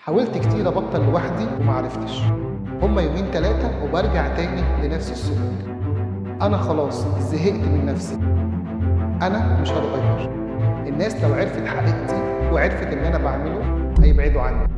حاولت كتير أبطل لوحدي ومعرفتش. هما يومين تلاتة وبرجع تاني لنفس السلوك. أنا خلاص زهقت من نفسي. أنا مش هتغير. الناس لو عرفت حقيقتي وعرفت اللي أنا بعمله هيبعدوا عني.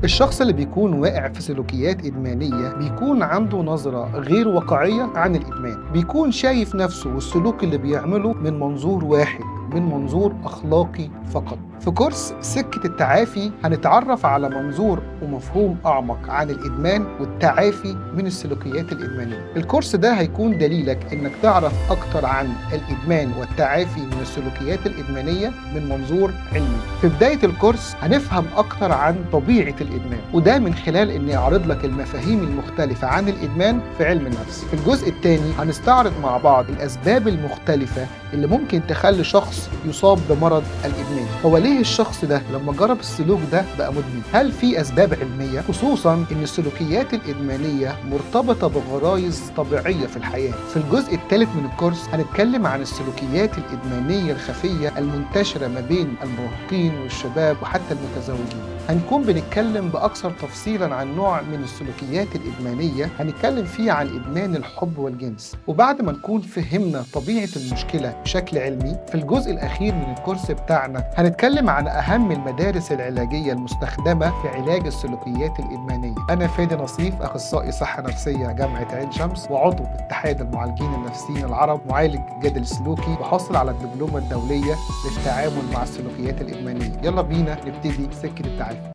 الشخص اللي بيكون واقع في سلوكيات إدمانية بيكون عنده نظرة غير واقعية عن الإدمان، بيكون شايف نفسه والسلوك اللي بيعمله من منظور واحد، من منظور أخلاقي فقط. في كورس سكة التعافي هنتعرف على منظور ومفهوم أعمق عن الإدمان والتعافي من السلوكيات الإدمانية. الكورس ده هيكون دليلك إنك تعرف أكتر عن الإدمان والتعافي من السلوكيات الإدمانية من منظور علمي. في بداية الكورس هنفهم أكتر عن طبيعة الإدمان، وده من خلال إني أعرض لك المفاهيم المختلفة عن الإدمان في علم النفس. في الجزء الثاني هنستعرض مع بعض الأسباب المختلفة اللي ممكن تخلي شخص يصاب بمرض الإدمان. هو ليه الشخص ده لما جرب السلوك ده بقى مدمن؟ هل في أسباب علمية؟ خصوصاً إن السلوكيات الإدمانية مرتبطة بغرائز طبيعية في الحياة. في الجزء الثالث من الكورس هنتكلم عن السلوكيات الإدمانية الخفية المنتشرة ما بين المراهقين والشباب وحتى المتزوجين. هنكون بنتكلم بأكثر تفصيلاً عن نوع من السلوكيات الإدمانية هنتكلم فيه عن إدمان الحب والجنس. وبعد ما نكون فهمنا طبيعة المشكلة بشكل علمي، في الجزء الأخير من الكورس بتاعنا هنتكلم عن أهم المدارس العلاجية المستخدمة في علاج السلوكيات الإدمانية. أنا فادي نصيف، أخصائي صحة نفسية جامعة عين شمس وعضو اتحاد المعالجين النفسيين العرب، معالج جدل سلوكي، وحاصل على الدبلومة الدولية للتعامل مع السلوكيات الإدمانية. يلا بينا نبتدي سكة التعافي.